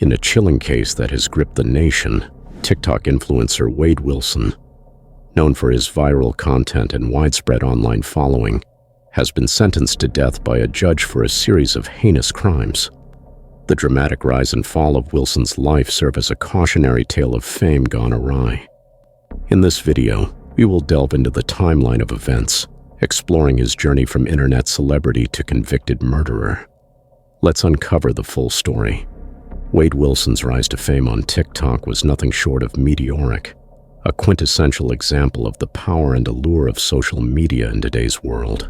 In a chilling case that has gripped the nation, TikTok influencer Wade Wilson, known for his viral content and widespread online following, has been sentenced to death by a judge for a series of heinous crimes. The dramatic rise and fall of Wilson's life serve as a cautionary tale of fame gone awry. In this video, we will delve into the timeline of events, exploring his journey from internet celebrity to convicted murderer. Let's uncover the full story. Wade Wilson's rise to fame on TikTok was nothing short of meteoric, a quintessential example of the power and allure of social media in today's world.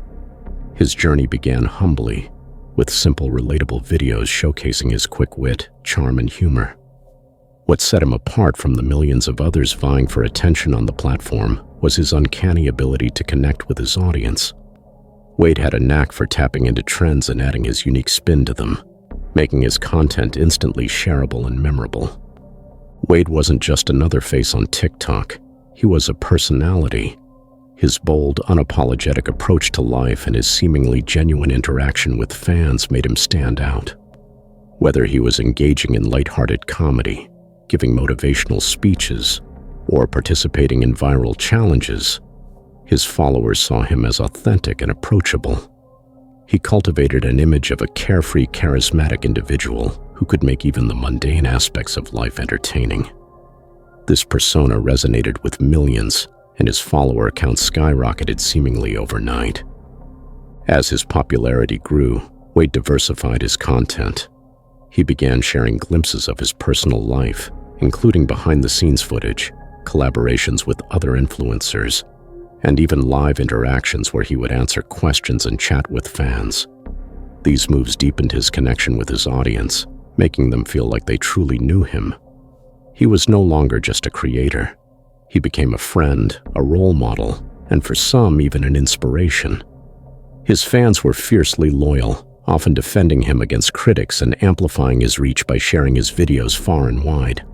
His journey began humbly, with simple, relatable videos showcasing his quick wit, charm, and humor. What set him apart from the millions of others vying for attention on the platform was his uncanny ability to connect with his audience. Wade had a knack for tapping into trends and adding his unique spin to them, making his content instantly shareable and memorable. Wade wasn't just another face on TikTok, he was a personality. His bold, unapologetic approach to life and his seemingly genuine interaction with fans made him stand out. Whether he was engaging in lighthearted comedy, giving motivational speeches, or participating in viral challenges, his followers saw him as authentic and approachable. He cultivated an image of a carefree, charismatic individual who could make even the mundane aspects of life entertaining. This persona resonated with millions, and his follower count skyrocketed seemingly overnight. As his popularity grew, Wade diversified his content. He began sharing glimpses of his personal life, including behind-the-scenes footage, collaborations with other influencers, and even live interactions where he would answer questions and chat with fans. These moves deepened his connection with his audience, making them feel like they truly knew him. He was no longer just a creator. He became a friend, a role model, and for some, even an inspiration. His fans were fiercely loyal, often defending him against critics and amplifying his reach by sharing his videos far and wide.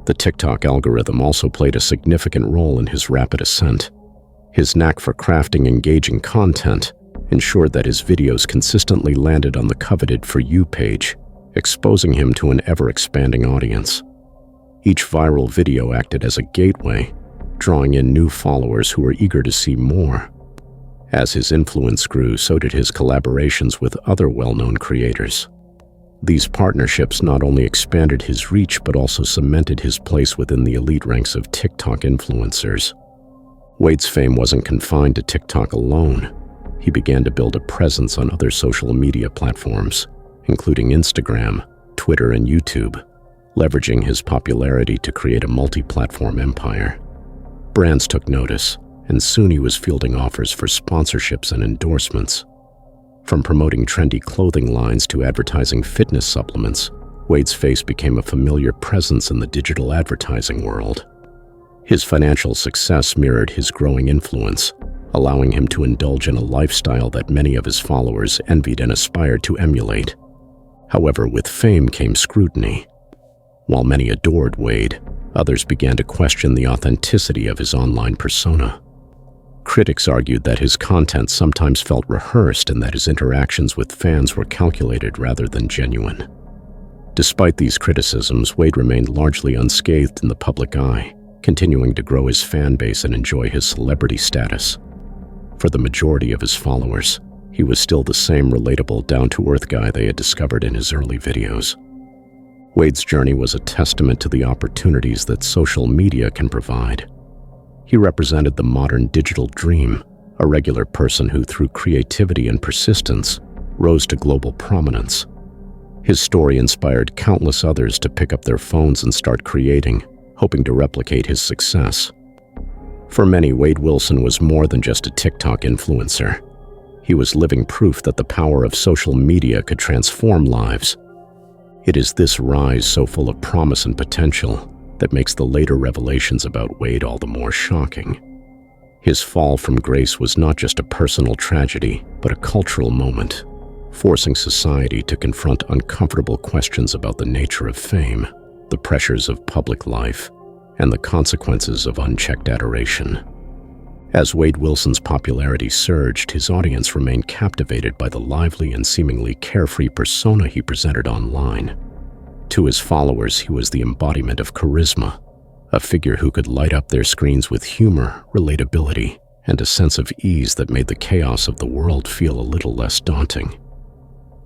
The TikTok algorithm also played a significant role in his rapid ascent. His knack for crafting engaging content ensured that his videos consistently landed on the coveted For You page, exposing him to an ever-expanding audience. Each viral video acted as a gateway, drawing in new followers who were eager to see more. As his influence grew, so did his collaborations with other well-known creators. These partnerships not only expanded his reach but also cemented his place within the elite ranks of TikTok influencers. Wade's fame wasn't confined to TikTok alone. He began to build a presence on other social media platforms, including Instagram, Twitter, and YouTube, leveraging his popularity to create a multi-platform empire. Brands took notice, and soon he was fielding offers for sponsorships and endorsements. From promoting trendy clothing lines to advertising fitness supplements, Wade's face became a familiar presence in the digital advertising world. His financial success mirrored his growing influence, allowing him to indulge in a lifestyle that many of his followers envied and aspired to emulate. However, with fame came scrutiny. While many adored Wade, others began to question the authenticity of his online persona. Critics argued that his content sometimes felt rehearsed and that his interactions with fans were calculated rather than genuine. Despite these criticisms, Wade remained largely unscathed in the public eye, continuing to grow his fan base and enjoy his celebrity status. For the majority of his followers, he was still the same relatable, down-to-earth guy they had discovered in his early videos. Wade's journey was a testament to the opportunities that social media can provide. He represented the modern digital dream, a regular person who, through creativity and persistence, rose to global prominence. His story inspired countless others to pick up their phones and start creating, hoping to replicate his success. For many, Wade Wilson was more than just a TikTok influencer. He was living proof that the power of social media could transform lives. It is this rise, so full of promise and potential, that makes the later revelations about Wade all the more shocking. His fall from grace was not just a personal tragedy, but a cultural moment, forcing society to confront uncomfortable questions about the nature of fame, the pressures of public life, and the consequences of unchecked adoration. As Wade Wilson's popularity surged, his audience remained captivated by the lively and seemingly carefree persona he presented online. To his followers, he was the embodiment of charisma, a figure who could light up their screens with humor, relatability, and a sense of ease that made the chaos of the world feel a little less daunting.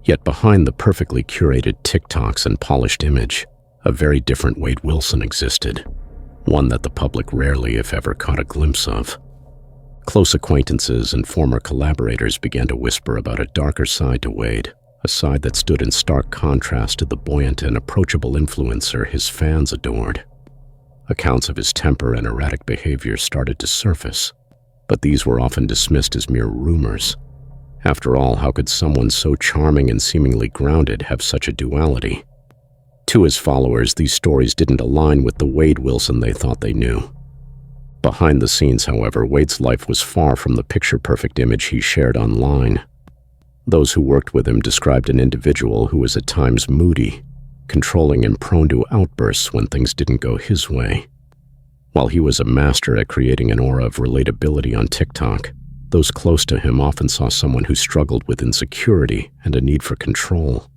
Yet behind the perfectly curated TikToks and polished image, a very different Wade Wilson existed, one that the public rarely, if ever, caught a glimpse of. Close acquaintances and former collaborators began to whisper about a darker side to Wade, a side that stood in stark contrast to the buoyant and approachable influencer his fans adored. Accounts of his temper and erratic behavior started to surface, but these were often dismissed as mere rumors. After all, how could someone so charming and seemingly grounded have such a duality? To his followers, these stories didn't align with the Wade Wilson they thought they knew. Behind the scenes, however, Wade's life was far from the picture-perfect image he shared online. Those who worked with him described an individual who was at times moody, controlling and prone to outbursts when things didn't go his way. While he was a master at creating an aura of relatability on TikTok, those close to him often saw someone who struggled with insecurity and a need for control.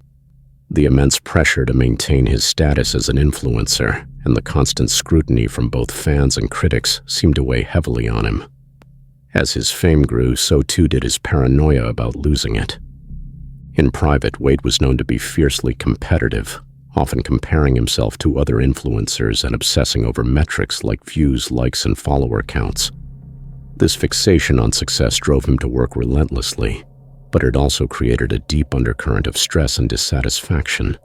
The immense pressure to maintain his status as an influencer and the constant scrutiny from both fans and critics seemed to weigh heavily on him. As his fame grew, so too did his paranoia about losing it. In private, Wade was known to be fiercely competitive, often comparing himself to other influencers and obsessing over metrics like views, likes, and follower counts. This fixation on success drove him to work relentlessly, but it also created a deep undercurrent of stress and dissatisfaction.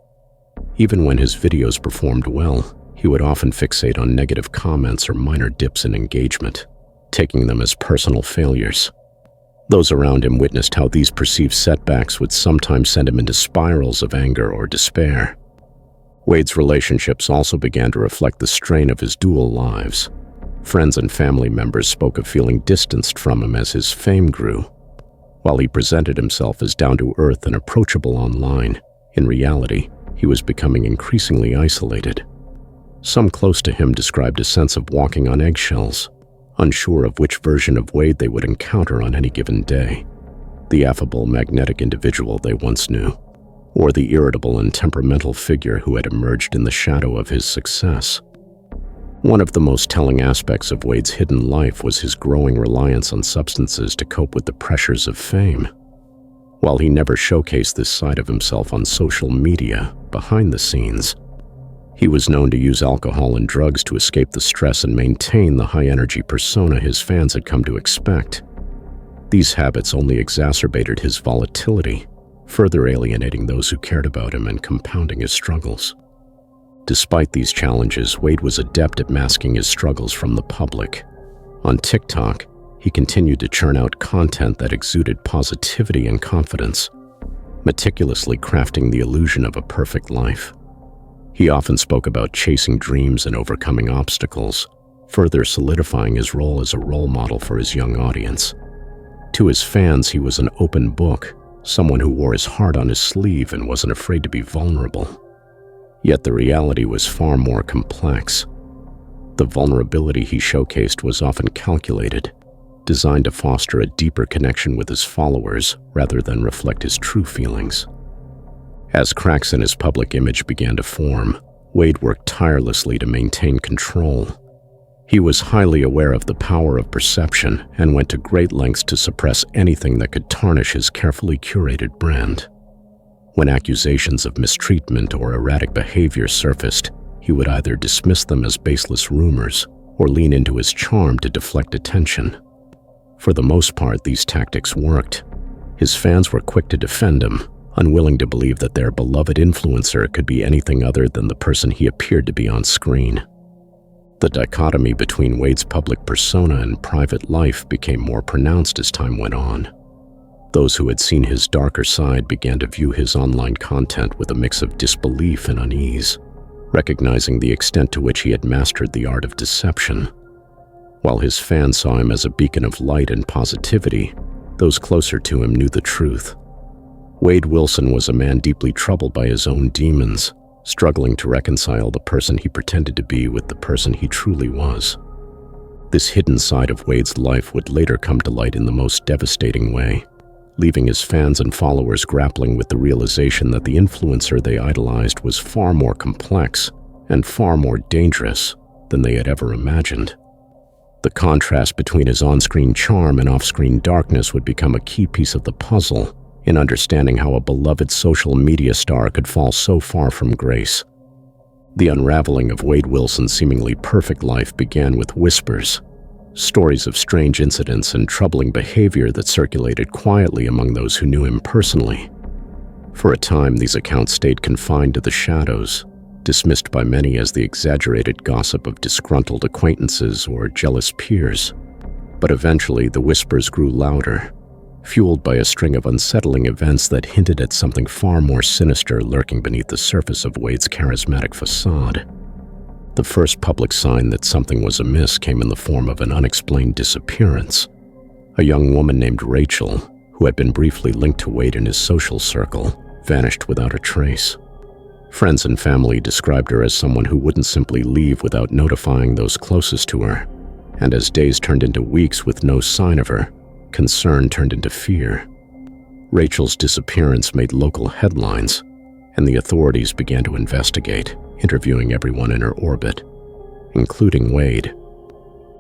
Even when his videos performed well, he would often fixate on negative comments or minor dips in engagement, taking them as personal failures. Those around him witnessed how these perceived setbacks would sometimes send him into spirals of anger or despair. Wade's relationships also began to reflect the strain of his dual lives. Friends and family members spoke of feeling distanced from him as his fame grew. While he presented himself as down-to-earth and approachable online, in reality, he was becoming increasingly isolated. Some close to him described a sense of walking on eggshells, unsure of which version of Wade they would encounter on any given day: the affable, magnetic individual they once knew, or the irritable and temperamental figure who had emerged in the shadow of his success. One of the most telling aspects of Wade's hidden life was his growing reliance on substances to cope with the pressures of fame. While he never showcased this side of himself on social media, behind the scenes, he was known to use alcohol and drugs to escape the stress and maintain the high-energy persona his fans had come to expect. These habits only exacerbated his volatility, further alienating those who cared about him and compounding his struggles. Despite these challenges, Wade was adept at masking his struggles from the public. On TikTok, he continued to churn out content that exuded positivity and confidence, meticulously crafting the illusion of a perfect life. He often spoke about chasing dreams and overcoming obstacles, further solidifying his role as a role model for his young audience. To his fans, he was an open book, someone who wore his heart on his sleeve and wasn't afraid to be vulnerable. Yet the reality was far more complex. The vulnerability he showcased was often calculated, designed to foster a deeper connection with his followers rather than reflect his true feelings. As cracks in his public image began to form, Wade worked tirelessly to maintain control. He was highly aware of the power of perception and went to great lengths to suppress anything that could tarnish his carefully curated brand. When accusations of mistreatment or erratic behavior surfaced, he would either dismiss them as baseless rumors or lean into his charm to deflect attention. For the most part, these tactics worked. His fans were quick to defend him, unwilling to believe that their beloved influencer could be anything other than the person he appeared to be on screen. The dichotomy between Wade's public persona and private life became more pronounced as time went on. Those who had seen his darker side began to view his online content with a mix of disbelief and unease, recognizing the extent to which he had mastered the art of deception. While his fans saw him as a beacon of light and positivity, those closer to him knew the truth. Wade Wilson was a man deeply troubled by his own demons, struggling to reconcile the person he pretended to be with the person he truly was. This hidden side of Wade's life would later come to light in the most devastating way. leaving his fans and followers grappling with the realization that the influencer they idolized was far more complex and far more dangerous than they had ever imagined. The contrast between his on-screen charm and off-screen darkness would become a key piece of the puzzle in understanding how a beloved social media star could fall so far from grace. The unraveling of Wade Wilson's seemingly perfect life began with whispers, stories of strange incidents and troubling behavior that circulated quietly among those who knew him personally. For a time, these accounts stayed confined to the shadows, dismissed by many as the exaggerated gossip of disgruntled acquaintances or jealous peers. But eventually, the whispers grew louder, fueled by a string of unsettling events that hinted at something far more sinister lurking beneath the surface of Wade's charismatic facade. The first public sign that something was amiss came in the form of an unexplained disappearance. A young woman named Rachel, who had been briefly linked to Wade in his social circle, vanished without a trace. Friends and family described her as someone who wouldn't simply leave without notifying those closest to her, and as days turned into weeks with no sign of her, concern turned into fear. Rachel's disappearance made local headlines, and the authorities began to investigate, interviewing everyone in her orbit, including Wade.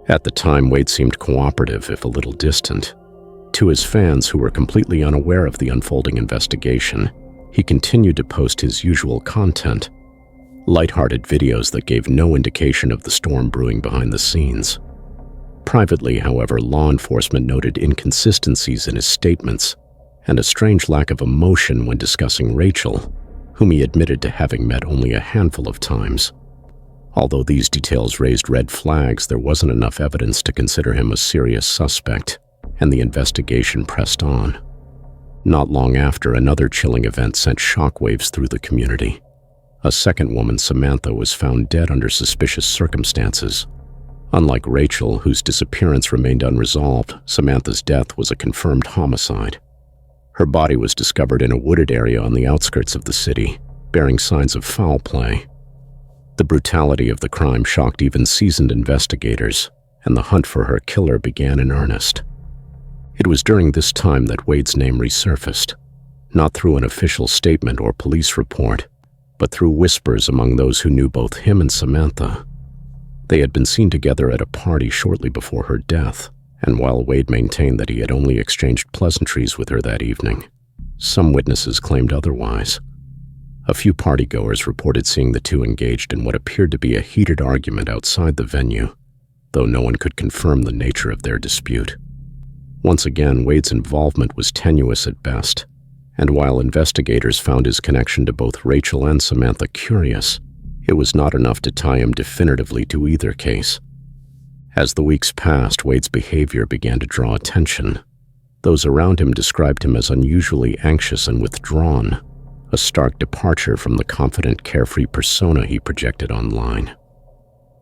At the time, Wade seemed cooperative, if a little distant. To his fans, who were completely unaware of the unfolding investigation, he continued to post his usual content, lighthearted videos that gave no indication of the storm brewing behind the scenes. Privately, however, law enforcement noted inconsistencies in his statements and a strange lack of emotion when discussing Rachel, whom he admitted to having met only a handful of times. Although these details raised red flags, there wasn't enough evidence to consider him a serious suspect, and the investigation pressed on. Not long after, another chilling event sent shockwaves through the community. A second woman, Samantha, was found dead under suspicious circumstances. Unlike Rachel, whose disappearance remained unresolved, Samantha's death was a confirmed homicide. Her body was discovered in a wooded area on the outskirts of the city, bearing signs of foul play. The brutality of the crime shocked even seasoned investigators, and the hunt for her killer began in earnest. It was during this time that Wade's name resurfaced, not through an official statement or police report, but through whispers among those who knew both him and Samantha. They had been seen together at a party shortly before her death, and while Wade maintained that he had only exchanged pleasantries with her that evening, some witnesses claimed otherwise. A few partygoers reported seeing the two engaged in what appeared to be a heated argument outside the venue, though no one could confirm the nature of their dispute. Once again, Wade's involvement was tenuous at best, and while investigators found his connection to both Rachel and Samantha curious, it was not enough to tie him definitively to either case. As the weeks passed, Wade's behavior began to draw attention. Those around him described him as unusually anxious and withdrawn, a stark departure from the confident, carefree persona he projected online.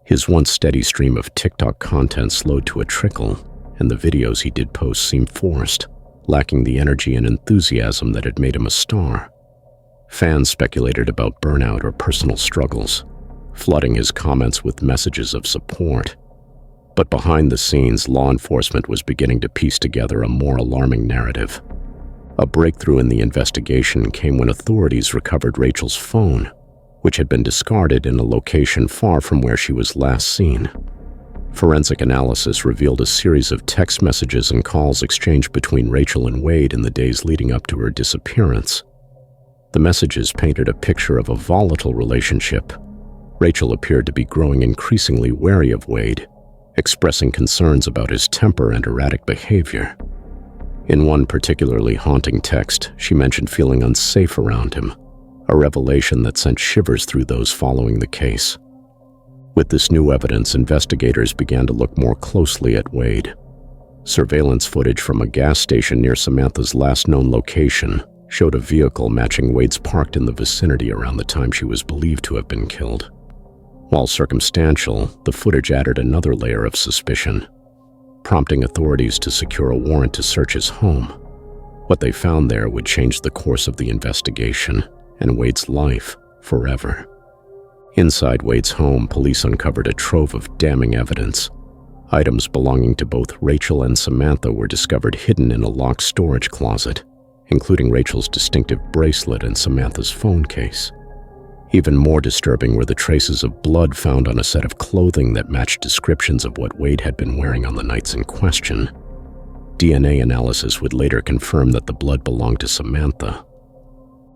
His once steady stream of TikTok content slowed to a trickle, and the videos he did post seemed forced, lacking the energy and enthusiasm that had made him a star. Fans speculated about burnout or personal struggles, flooding his comments with messages of support. But behind the scenes, law enforcement was beginning to piece together a more alarming narrative. A breakthrough in the investigation came when authorities recovered Rachel's phone, which had been discarded in a location far from where she was last seen. Forensic analysis revealed a series of text messages and calls exchanged between Rachel and Wade in the days leading up to her disappearance. The messages painted a picture of a volatile relationship. Rachel appeared to be growing increasingly wary of Wade, expressing concerns about his temper and erratic behavior. In one particularly haunting text, she mentioned feeling unsafe around him, a revelation that sent shivers through those following the case. With this new evidence, investigators began to look more closely at Wade. Surveillance footage from a gas station near Samantha's last known location showed a vehicle matching Wade's parked in the vicinity around the time she was believed to have been killed. While circumstantial, the footage added another layer of suspicion, prompting authorities to secure a warrant to search his home. What they found there would change the course of the investigation and Wade's life forever. Inside Wade's home, police uncovered a trove of damning evidence. Items belonging to both Rachel and Samantha were discovered hidden in a locked storage closet, including Rachel's distinctive bracelet and Samantha's phone case. Even more disturbing were the traces of blood found on a set of clothing that matched descriptions of what Wade had been wearing on the nights in question. DNA analysis would later confirm that the blood belonged to Samantha.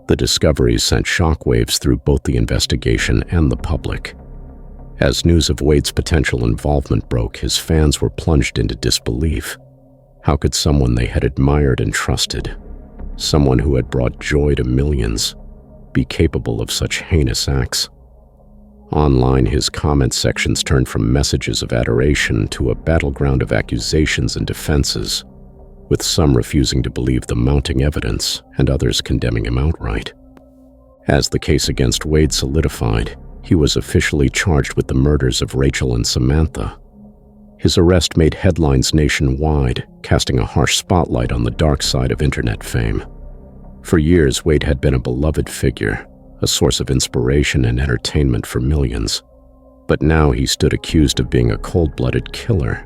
The discoveries sent shockwaves through both the investigation and the public. As news of Wade's potential involvement broke, his fans were plunged into disbelief. How could someone they had admired and trusted, someone who had brought joy to millions, be capable of such heinous acts? Online, his comment sections turned from messages of adoration to a battleground of accusations and defenses, with some refusing to believe the mounting evidence and others condemning him outright. As the case against Wade solidified, he was officially charged with the murders of Rachel and Samantha. His arrest made headlines nationwide, casting a harsh spotlight on the dark side of internet fame. For years, Wade had been a beloved figure, a source of inspiration and entertainment for millions. But now he stood accused of being a cold-blooded killer.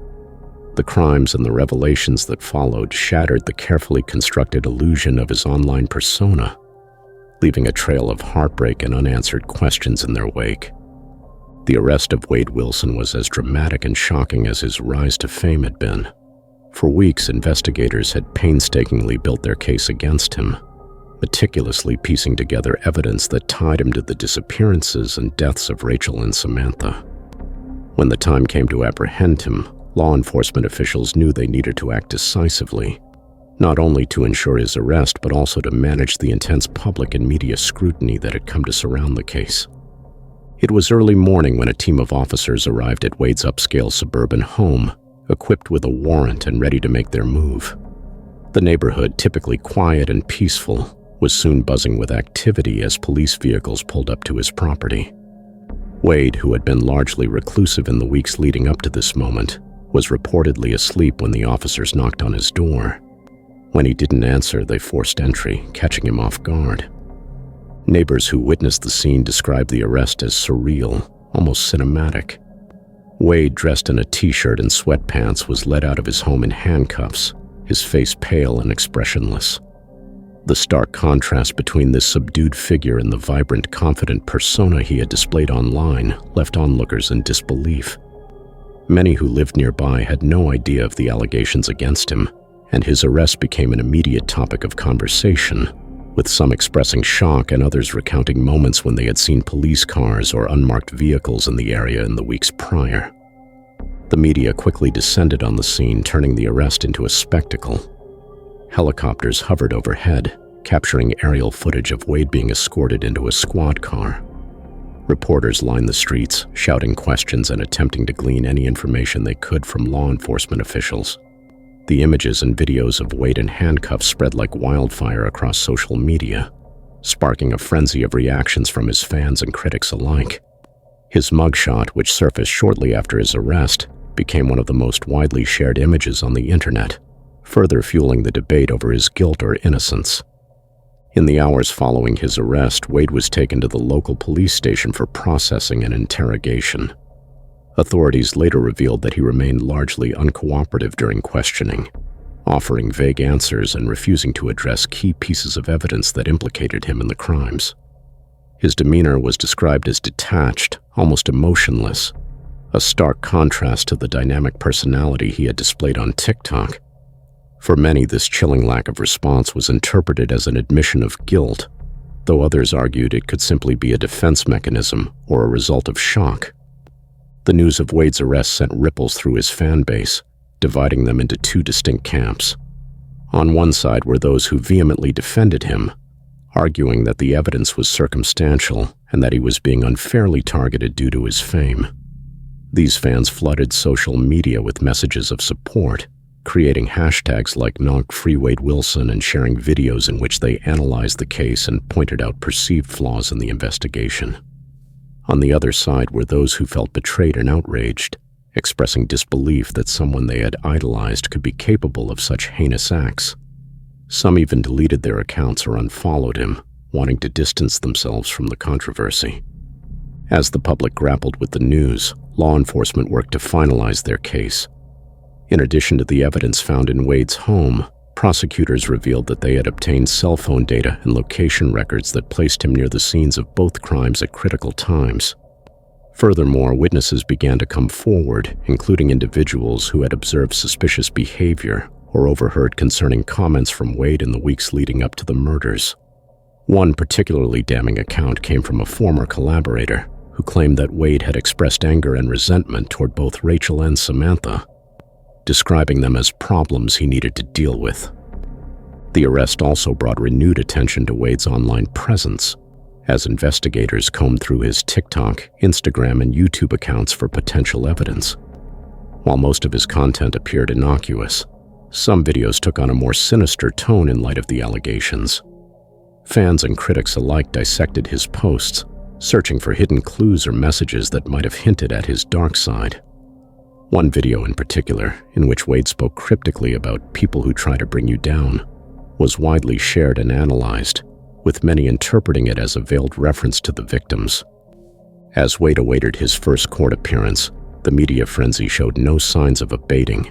The crimes and the revelations that followed shattered the carefully constructed illusion of his online persona, leaving a trail of heartbreak and unanswered questions in their wake. The arrest of Wade Wilson was as dramatic and shocking as his rise to fame had been. For weeks, investigators had painstakingly built their case against him, meticulously piecing together evidence that tied him to the disappearances and deaths of Rachel and Samantha. When the time came to apprehend him, law enforcement officials knew they needed to act decisively, not only to ensure his arrest, but also to manage the intense public and media scrutiny that had come to surround the case. It was early morning when a team of officers arrived at Wade's upscale suburban home, equipped with a warrant and ready to make their move. The neighborhood, typically quiet and peaceful, was soon buzzing with activity as police vehicles pulled up to his property. Wade, who had been largely reclusive in the weeks leading up to this moment, was reportedly asleep when the officers knocked on his door. When he didn't answer, they forced entry, catching him off guard. Neighbors who witnessed the scene described the arrest as surreal, almost cinematic. Wade, dressed in a t-shirt and sweatpants, was led out of his home in handcuffs, his face pale and expressionless. The stark contrast between this subdued figure and the vibrant, confident persona he had displayed online left onlookers in disbelief. Many who lived nearby had no idea of the allegations against him, and his arrest became an immediate topic of conversation, with some expressing shock and others recounting moments when they had seen police cars or unmarked vehicles in the area in the weeks prior. The media quickly descended on the scene, turning the arrest into a spectacle. Helicopters hovered overhead, capturing aerial footage of Wade being escorted into a squad car. Reporters lined the streets, shouting questions and attempting to glean any information they could from law enforcement officials. The images and videos of Wade in handcuffs spread like wildfire across social media, sparking a frenzy of reactions from his fans and critics alike. His mugshot, which surfaced shortly after his arrest, became one of the most widely shared images on the internet, further fueling the debate over his guilt or innocence. In the hours following his arrest, Wade was taken to the local police station for processing and interrogation. Authorities later revealed that he remained largely uncooperative during questioning, offering vague answers and refusing to address key pieces of evidence that implicated him in the crimes. His demeanor was described as detached, almost emotionless, a stark contrast to the dynamic personality he had displayed on TikTok. For many, this chilling lack of response was interpreted as an admission of guilt, though others argued it could simply be a defense mechanism or a result of shock. The news of Wade's arrest sent ripples through his fan base, dividing them into two distinct camps. On one side were those who vehemently defended him, arguing that the evidence was circumstantial and that he was being unfairly targeted due to his fame. These fans flooded social media with messages of support, creating hashtags like #NonkFreeWadeWilson and sharing videos in which they analyzed the case and pointed out perceived flaws in the investigation. On the other side were those who felt betrayed and outraged, expressing disbelief that someone they had idolized could be capable of such heinous acts. Some even deleted their accounts or unfollowed him, wanting to distance themselves from the controversy. As the public grappled with the news, law enforcement worked to finalize their case, In addition to the evidence found in Wade's home, prosecutors revealed that they had obtained cell phone data and location records that placed him near the scenes of both crimes at critical times. Furthermore, witnesses began to come forward, including individuals who had observed suspicious behavior or overheard concerning comments from Wade in the weeks leading up to the murders. One particularly damning account came from a former collaborator who claimed that Wade had expressed anger and resentment toward both Rachel and Samantha, describing them as problems he needed to deal with. The arrest also brought renewed attention to Wade's online presence, as investigators combed through his TikTok, Instagram, and YouTube accounts for potential evidence. While most of his content appeared innocuous, some videos took on a more sinister tone in light of the allegations. Fans and critics alike dissected his posts, searching for hidden clues or messages that might have hinted at his dark side. One video in particular, in which Wade spoke cryptically about people who try to bring you down, was widely shared and analyzed, with many interpreting it as a veiled reference to the victims. As Wade awaited his first court appearance, the media frenzy showed no signs of abating.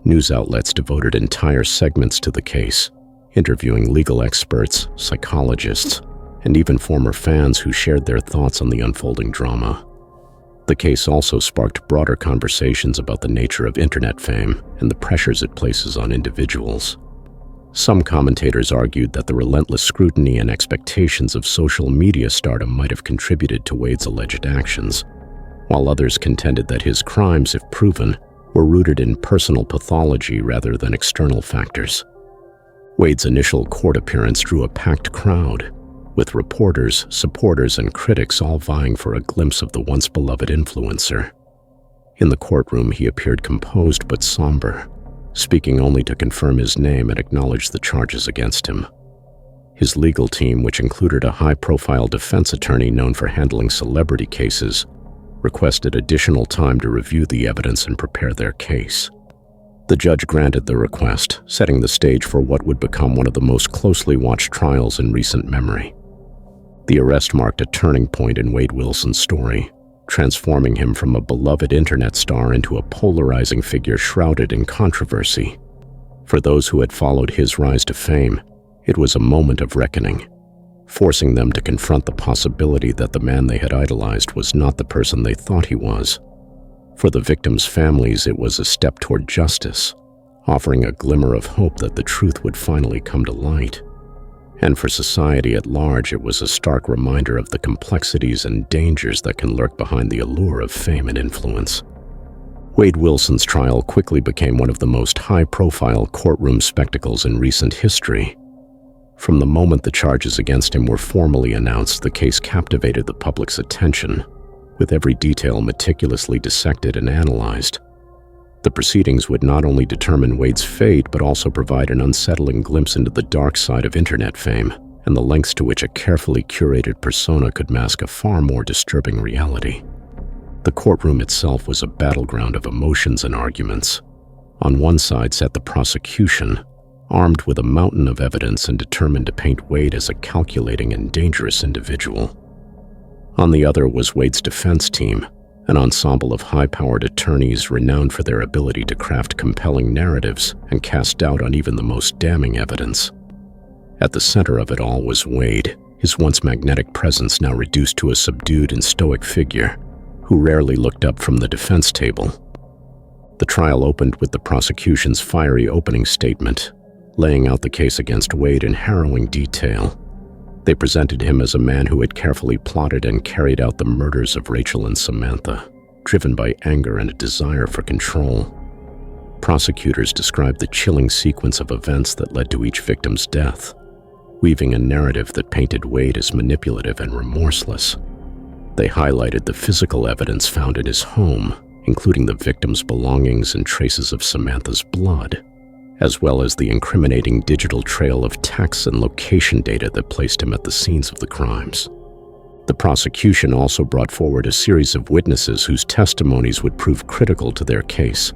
News outlets devoted entire segments to the case, interviewing legal experts, psychologists, and even former fans who shared their thoughts on the unfolding drama. The case also sparked broader conversations about the nature of internet fame and the pressures it places on individuals. Some commentators argued that the relentless scrutiny and expectations of social media stardom might have contributed to Wade's alleged actions, while others contended that his crimes, if proven, were rooted in personal pathology rather than external factors. Wade's initial court appearance drew a packed crowd, with reporters, supporters, and critics all vying for a glimpse of the once-beloved influencer. In the courtroom, he appeared composed but somber, speaking only to confirm his name and acknowledge the charges against him. His legal team, which included a high-profile defense attorney known for handling celebrity cases, requested additional time to review the evidence and prepare their case. The judge granted the request, setting the stage for what would become one of the most closely watched trials in recent memory. The arrest marked a turning point in Wade Wilson's story, transforming him from a beloved internet star into a polarizing figure shrouded in controversy. For those who had followed his rise to fame, it was a moment of reckoning, forcing them to confront the possibility that the man they had idolized was not the person they thought he was. For the victims' families, it was a step toward justice, offering a glimmer of hope that the truth would finally come to light. And for society at large, it was a stark reminder of the complexities and dangers that can lurk behind the allure of fame and influence. Wade Wilson's trial quickly became one of the most high-profile courtroom spectacles in recent history. From the moment the charges against him were formally announced, the case captivated the public's attention, with every detail meticulously dissected and analyzed. The proceedings would not only determine Wade's fate, but also provide an unsettling glimpse into the dark side of internet fame and the lengths to which a carefully curated persona could mask a far more disturbing reality. The courtroom itself was a battleground of emotions and arguments. On one side sat the prosecution, armed with a mountain of evidence and determined to paint Wade as a calculating and dangerous individual. On the other was Wade's defense team, an ensemble of high-powered attorneys renowned for their ability to craft compelling narratives and cast doubt on even the most damning evidence. At the center of it all was Wade, his once magnetic presence now reduced to a subdued and stoic figure who rarely looked up from the defense table. The trial opened with the prosecution's fiery opening statement, laying out the case against Wade in harrowing detail. They presented him as a man who had carefully plotted and carried out the murders of Rachel and Samantha, driven by anger and a desire for control. Prosecutors described the chilling sequence of events that led to each victim's death, weaving a narrative that painted Wade as manipulative and remorseless. They highlighted the physical evidence found in his home, including the victim's belongings and traces of Samantha's blood, as well as the incriminating digital trail of texts and location data that placed him at the scenes of the crimes. The prosecution also brought forward a series of witnesses whose testimonies would prove critical to their case.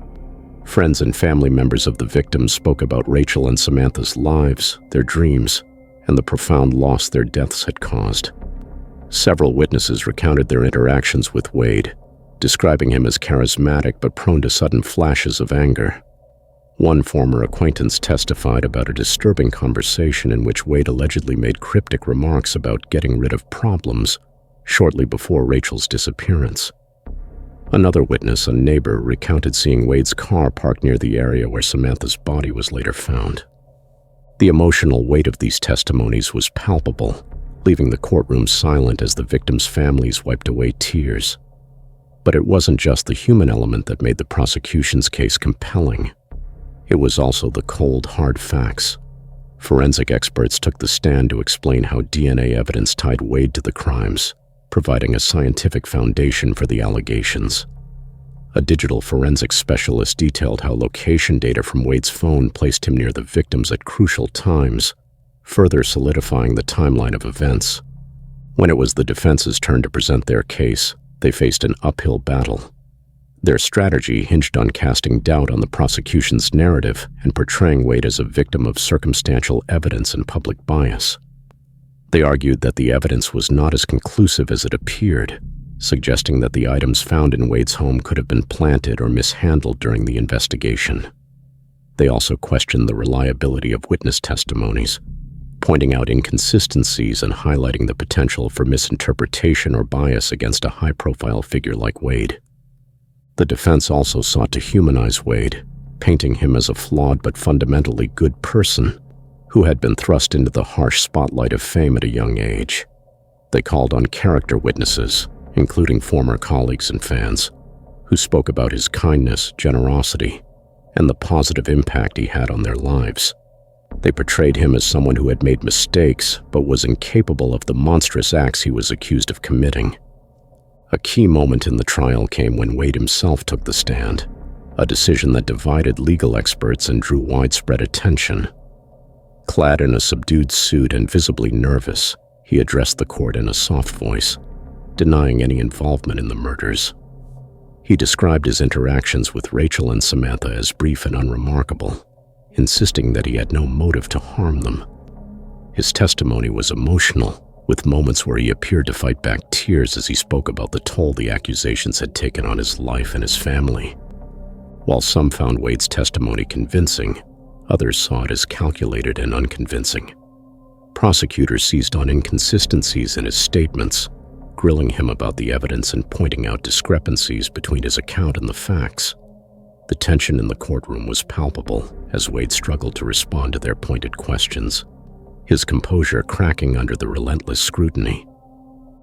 Friends and family members of the victims spoke about Rachel and Samantha's lives, their dreams, and the profound loss their deaths had caused. Several witnesses recounted their interactions with Wade, describing him as charismatic but prone to sudden flashes of anger. One former acquaintance testified about a disturbing conversation in which Wade allegedly made cryptic remarks about getting rid of problems shortly before Rachel's disappearance. Another witness, a neighbor, recounted seeing Wade's car parked near the area where Samantha's body was later found. The emotional weight of these testimonies was palpable, leaving the courtroom silent as the victims' families wiped away tears. But it wasn't just the human element that made the prosecution's case compelling. It was also the cold, hard facts. Forensic experts took the stand to explain how DNA evidence tied Wade to the crimes, providing a scientific foundation for the allegations. A digital forensics specialist detailed how location data from Wade's phone placed him near the victims at crucial times, further solidifying the timeline of events. When it was the defense's turn to present their case, they faced an uphill battle. Their strategy hinged on casting doubt on the prosecution's narrative and portraying Wade as a victim of circumstantial evidence and public bias. They argued that the evidence was not as conclusive as it appeared, suggesting that the items found in Wade's home could have been planted or mishandled during the investigation. They also questioned the reliability of witness testimonies, pointing out inconsistencies and highlighting the potential for misinterpretation or bias against a high-profile figure like Wade. The defense also sought to humanize Wade, painting him as a flawed but fundamentally good person who had been thrust into the harsh spotlight of fame at a young age. They called on character witnesses, including former colleagues and fans, who spoke about his kindness, generosity, and the positive impact he had on their lives. They portrayed him as someone who had made mistakes but was incapable of the monstrous acts he was accused of committing. A key moment in the trial came when Wade himself took the stand, a decision that divided legal experts and drew widespread attention. Clad in a subdued suit and visibly nervous, he addressed the court in a soft voice, denying any involvement in the murders. He described his interactions with Rachel and Samantha as brief and unremarkable, insisting that he had no motive to harm them. His testimony was emotional, with moments where he appeared to fight back tears as he spoke about the toll the accusations had taken on his life and his family. While some found Wade's testimony convincing, others saw it as calculated and unconvincing. Prosecutors seized on inconsistencies in his statements, grilling him about the evidence and pointing out discrepancies between his account and the facts. The tension in the courtroom was palpable as Wade struggled to respond to their pointed questions, his composure cracking under the relentless scrutiny.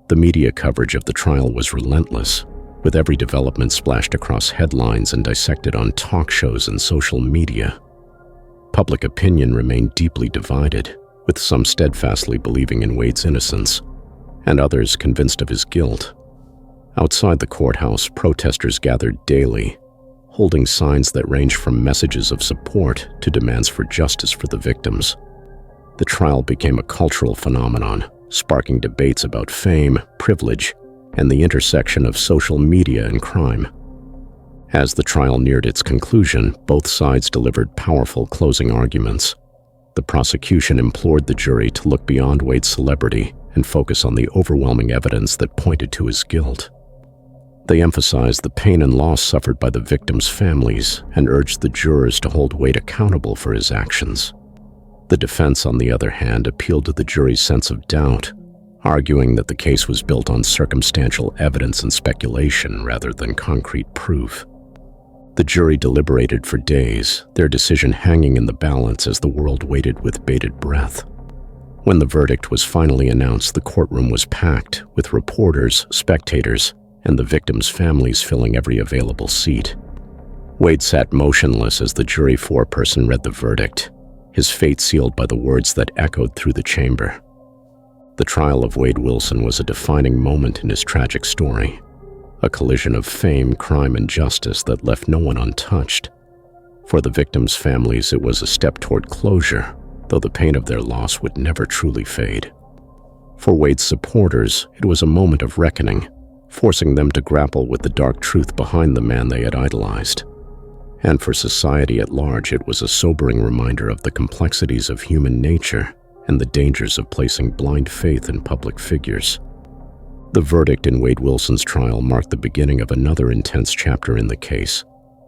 The media coverage of the trial was relentless, with every development splashed across headlines and dissected on talk shows and social media. Public opinion remained deeply divided, with some steadfastly believing in Wade's innocence, and others convinced of his guilt. Outside the courthouse, protesters gathered daily, holding signs that ranged from messages of support to demands for justice for the victims. The trial became a cultural phenomenon, sparking debates about fame, privilege, and the intersection of social media and crime. As the trial neared its conclusion, both sides delivered powerful closing arguments. The prosecution implored the jury to look beyond Wade's celebrity and focus on the overwhelming evidence that pointed to his guilt. They emphasized the pain and loss suffered by the victims' families and urged the jurors to hold Wade accountable for his actions. The defense, on the other hand, appealed to the jury's sense of doubt, arguing that the case was built on circumstantial evidence and speculation rather than concrete proof. The jury deliberated for days, their decision hanging in the balance as the world waited with bated breath. When the verdict was finally announced, the courtroom was packed, with reporters, spectators, and the victims' families filling every available seat. Wade sat motionless as the jury foreperson read the verdict, his fate sealed by the words that echoed through the chamber. The trial of Wade Wilson was a defining moment in his tragic story, a collision of fame, crime, and justice that left no one untouched. For the victims' families, it was a step toward closure, though the pain of their loss would never truly fade. For Wade's supporters, it was a moment of reckoning, forcing them to grapple with the dark truth behind the man they had idolized. And for society at large, it was a sobering reminder of the complexities of human nature and the dangers of placing blind faith in public figures. The verdict in Wade Wilson's trial marked the beginning of another intense chapter in the case,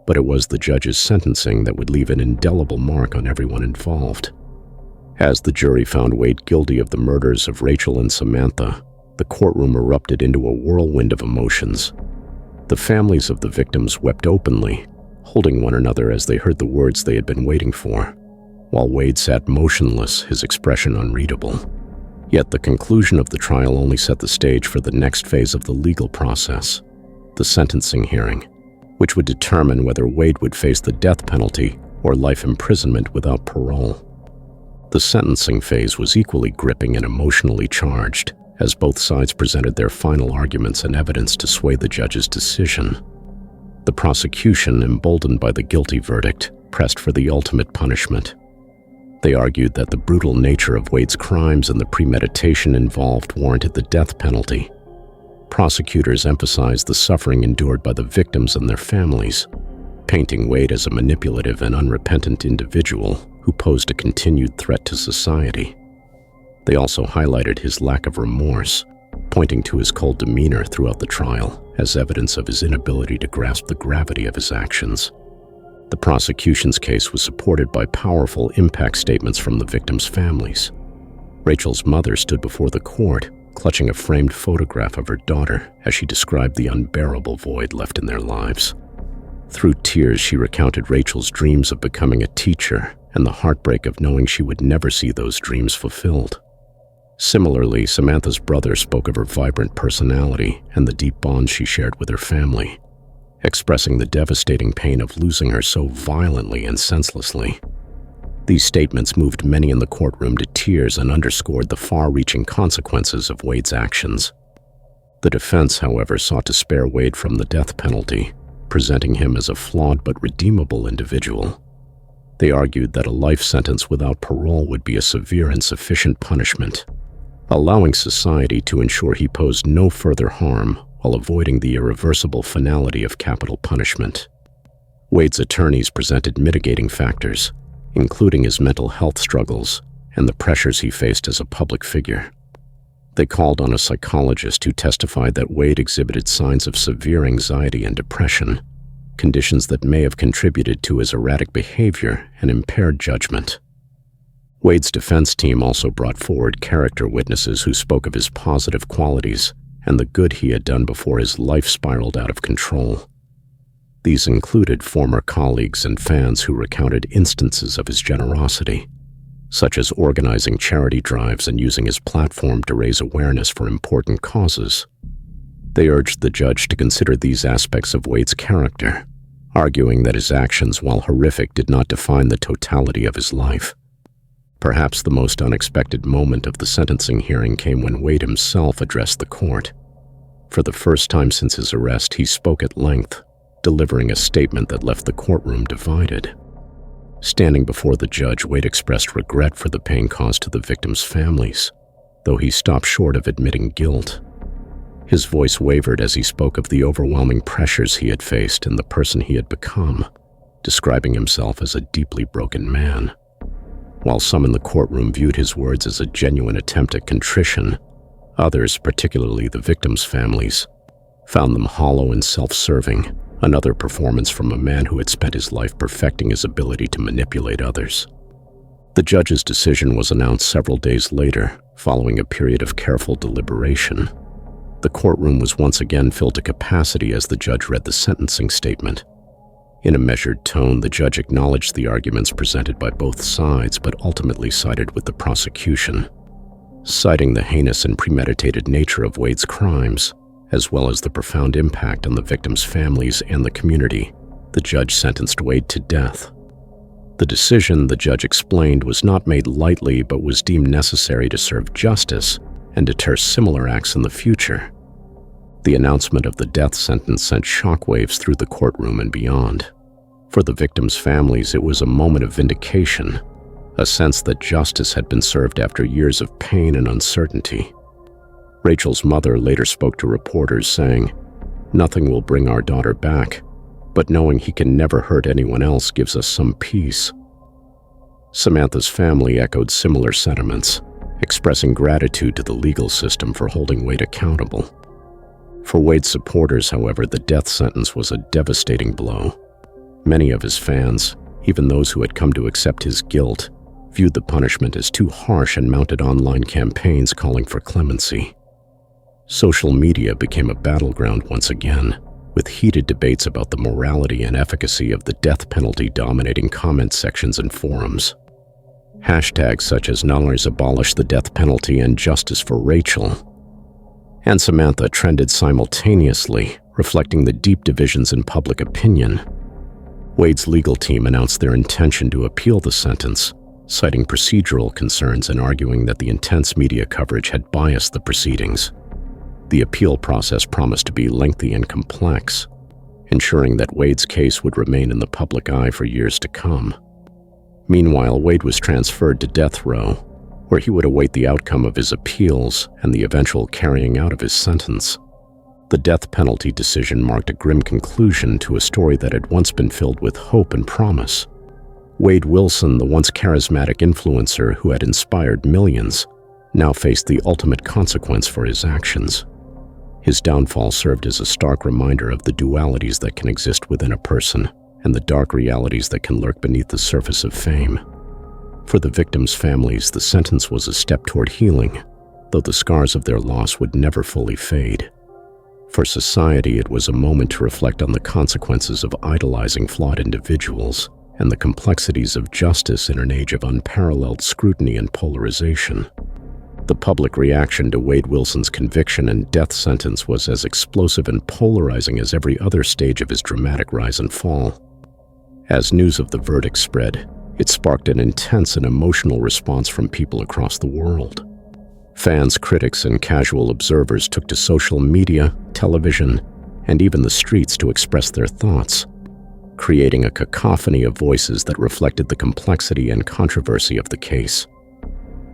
but it was the judge's sentencing that would leave an indelible mark on everyone involved. As the jury found Wade guilty of the murders of Rachel and Samantha, the courtroom erupted into a whirlwind of emotions. The families of the victims wept openly, holding one another as they heard the words they had been waiting for, while Wade sat motionless, his expression unreadable. Yet the conclusion of the trial only set the stage for the next phase of the legal process, the sentencing hearing, which would determine whether Wade would face the death penalty or life imprisonment without parole. The sentencing phase was equally gripping and emotionally charged, as both sides presented their final arguments and evidence to sway the judge's decision. The prosecution, emboldened by the guilty verdict, pressed for the ultimate punishment. They argued that the brutal nature of Wade's crimes and the premeditation involved warranted the death penalty. Prosecutors emphasized the suffering endured by the victims and their families, painting Wade as a manipulative and unrepentant individual who posed a continued threat to society. They also highlighted his lack of remorse, pointing to his cold demeanor throughout the trial as evidence of his inability to grasp the gravity of his actions. The prosecution's case was supported by powerful impact statements from the victims' families. Rachel's mother stood before the court, clutching a framed photograph of her daughter as she described the unbearable void left in their lives. Through tears, she recounted Rachel's dreams of becoming a teacher and the heartbreak of knowing she would never see those dreams fulfilled. Similarly, Samantha's brother spoke of her vibrant personality and the deep bond she shared with her family, expressing the devastating pain of losing her so violently and senselessly. These statements moved many in the courtroom to tears and underscored the far-reaching consequences of Wade's actions. The defense, however, sought to spare Wade from the death penalty, presenting him as a flawed but redeemable individual. They argued that a life sentence without parole would be a severe and sufficient punishment, allowing society to ensure he posed no further harm while avoiding the irreversible finality of capital punishment. Wade's attorneys presented mitigating factors, including his mental health struggles and the pressures he faced as a public figure. They called on a psychologist who testified that Wade exhibited signs of severe anxiety and depression, conditions that may have contributed to his erratic behavior and impaired judgment. Wade's defense team also brought forward character witnesses who spoke of his positive qualities and the good he had done before his life spiraled out of control. These included former colleagues and fans who recounted instances of his generosity, such as organizing charity drives and using his platform to raise awareness for important causes. They urged the judge to consider these aspects of Wade's character, arguing that his actions, while horrific, did not define the totality of his life. Perhaps the most unexpected moment of the sentencing hearing came when Wade himself addressed the court. For the first time since his arrest, he spoke at length, delivering a statement that left the courtroom divided. Standing before the judge, Wade expressed regret for the pain caused to the victims' families, though he stopped short of admitting guilt. His voice wavered as he spoke of the overwhelming pressures he had faced and the person he had become, describing himself as a deeply broken man. While some in the courtroom viewed his words as a genuine attempt at contrition, others, particularly the victims' families, found them hollow and self-serving, another performance from a man who had spent his life perfecting his ability to manipulate others. The judge's decision was announced several days later, following a period of careful deliberation. The courtroom was once again filled to capacity as the judge read the sentencing statement. In a measured tone, the judge acknowledged the arguments presented by both sides, but ultimately sided with the prosecution. Citing the heinous and premeditated nature of Wade's crimes, as well as the profound impact on the victims' families and the community, the judge sentenced Wade to death. The decision, the judge explained, was not made lightly but was deemed necessary to serve justice and deter similar acts in the future. The announcement of the death sentence sent shockwaves through the courtroom and beyond. For the victims' families, it was a moment of vindication, a sense that justice had been served after years of pain and uncertainty. Rachel's mother later spoke to reporters saying, "Nothing will bring our daughter back, but knowing he can never hurt anyone else gives us some peace." Samantha's family echoed similar sentiments, expressing gratitude to the legal system for holding Wade accountable. For Wade's supporters, however, the death sentence was a devastating blow. Many of his fans, even those who had come to accept his guilt, viewed the punishment as too harsh and mounted online campaigns calling for clemency. Social media became a battleground once again, with heated debates about the morality and efficacy of the death penalty dominating comment sections and forums. Hashtags such as "Nullers abolish the death penalty" and "Justice for Rachel" and Samantha trended simultaneously, reflecting the deep divisions in public opinion. Wade's legal team announced their intention to appeal the sentence, citing procedural concerns and arguing that the intense media coverage had biased the proceedings. The appeal process promised to be lengthy and complex, ensuring that Wade's case would remain in the public eye for years to come. Meanwhile, Wade was transferred to death row, where he would await the outcome of his appeals and the eventual carrying out of his sentence. The death penalty decision marked a grim conclusion to a story that had once been filled with hope and promise. Wade Wilson, the once charismatic influencer who had inspired millions, now faced the ultimate consequence for his actions. His downfall served as a stark reminder of the dualities that can exist within a person and the dark realities that can lurk beneath the surface of fame. For the victims' families, the sentence was a step toward healing, though the scars of their loss would never fully fade. For society, it was a moment to reflect on the consequences of idolizing flawed individuals and the complexities of justice in an age of unparalleled scrutiny and polarization. The public reaction to Wade Wilson's conviction and death sentence was as explosive and polarizing as every other stage of his dramatic rise and fall. As news of the verdict spread, it sparked an intense and emotional response from people across the world. Fans, critics, and casual observers took to social media, television, and even the streets to express their thoughts, creating a cacophony of voices that reflected the complexity and controversy of the case.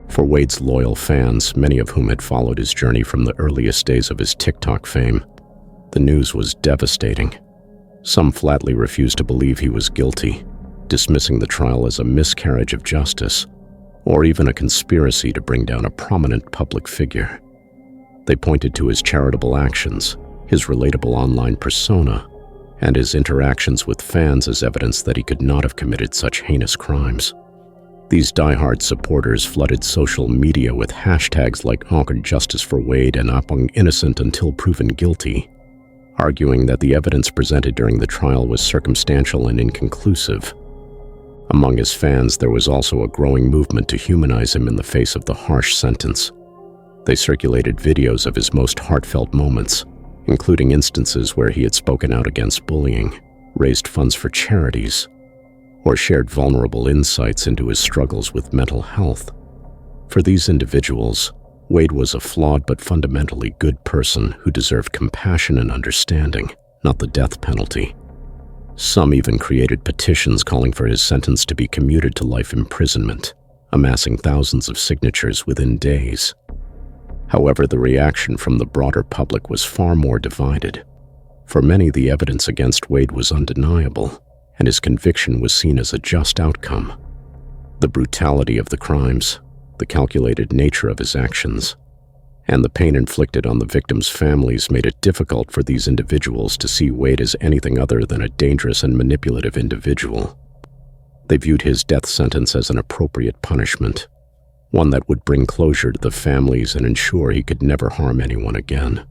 For Wade's loyal fans, many of whom had followed his journey from the earliest days of his TikTok fame, the news was devastating. Some flatly refused to believe he was guilty, dismissing the trial as a miscarriage of justice, or even a conspiracy to bring down a prominent public figure. They pointed to his charitable actions, his relatable online persona, and his interactions with fans as evidence that he could not have committed such heinous crimes. These diehard supporters flooded social media with hashtags like "Justice for Wade" and "Apong innocent until proven guilty," arguing that the evidence presented during the trial was circumstantial and inconclusive. Among his fans, there was also a growing movement to humanize him in the face of the harsh sentence. They circulated videos of his most heartfelt moments, including instances where he had spoken out against bullying, raised funds for charities, or shared vulnerable insights into his struggles with mental health. For these individuals, Wade was a flawed but fundamentally good person who deserved compassion and understanding, not the death penalty. Some even created petitions calling for his sentence to be commuted to life imprisonment, amassing thousands of signatures within days. However, the reaction from the broader public was far more divided. For many, the evidence against Wade was undeniable, and his conviction was seen as a just outcome. The brutality of the crimes, the calculated nature of his actions, and the pain inflicted on the victims' families made it difficult for these individuals to see Wade as anything other than a dangerous and manipulative individual. They viewed his death sentence as an appropriate punishment, one that would bring closure to the families and ensure he could never harm anyone again.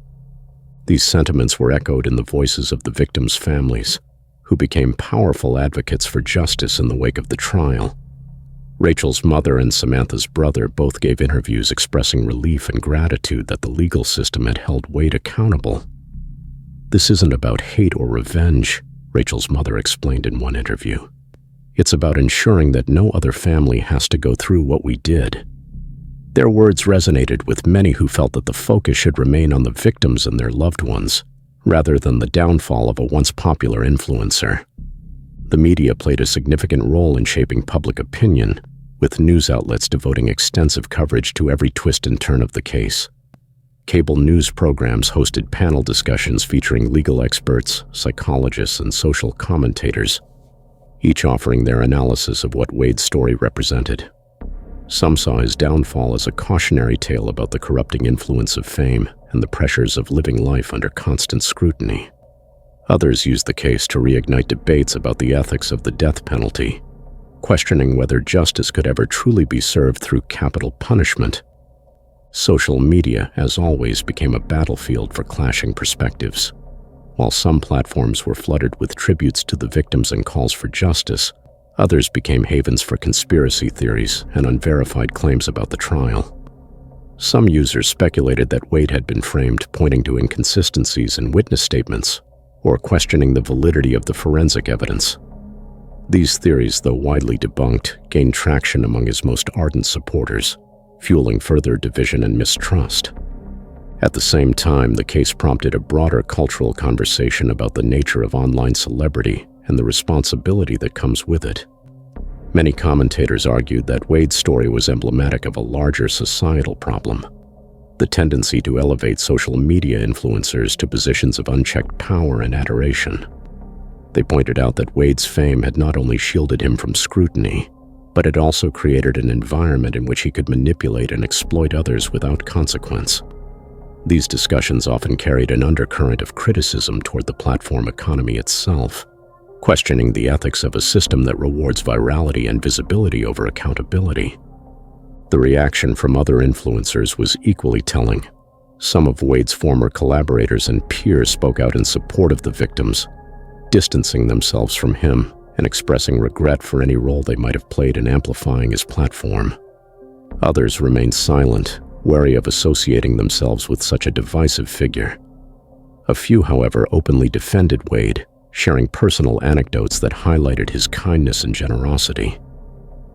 These sentiments were echoed in the voices of the victims' families, who became powerful advocates for justice in the wake of the trial. Rachel's mother and Samantha's brother both gave interviews expressing relief and gratitude that the legal system had held Wade accountable. "This isn't about hate or revenge," Rachel's mother explained in one interview. "It's about ensuring that no other family has to go through what we did." Their words resonated with many who felt that the focus should remain on the victims and their loved ones, rather than the downfall of a once popular influencer. The media played a significant role in shaping public opinion, with news outlets devoting extensive coverage to every twist and turn of the case. Cable news programs hosted panel discussions featuring legal experts, psychologists, and social commentators, each offering their analysis of what Wade's story represented. Some saw his downfall as a cautionary tale about the corrupting influence of fame and the pressures of living life under constant scrutiny. Others used the case to reignite debates about the ethics of the death penalty, questioning whether justice could ever truly be served through capital punishment. Social media, as always, became a battlefield for clashing perspectives. While some platforms were flooded with tributes to the victims and calls for justice, others became havens for conspiracy theories and unverified claims about the trial. Some users speculated that Wade had been framed, pointing to inconsistencies in witness statements or questioning the validity of the forensic evidence. These theories, though widely debunked, gained traction among his most ardent supporters, fueling further division and mistrust. At the same time, the case prompted a broader cultural conversation about the nature of online celebrity and the responsibility that comes with it. Many commentators argued that Wade's story was emblematic of a larger societal problem: the tendency to elevate social media influencers to positions of unchecked power and adoration. They pointed out that Wade's fame had not only shielded him from scrutiny, but it also created an environment in which he could manipulate and exploit others without consequence. These discussions often carried an undercurrent of criticism toward the platform economy itself, questioning the ethics of a system that rewards virality and visibility over accountability. The reaction from other influencers was equally telling. Some of Wade's former collaborators and peers spoke out in support of the victims, distancing themselves from him and expressing regret for any role they might have played in amplifying his platform. Others remained silent, wary of associating themselves with such a divisive figure. A few, however, openly defended Wade, sharing personal anecdotes that highlighted his kindness and generosity.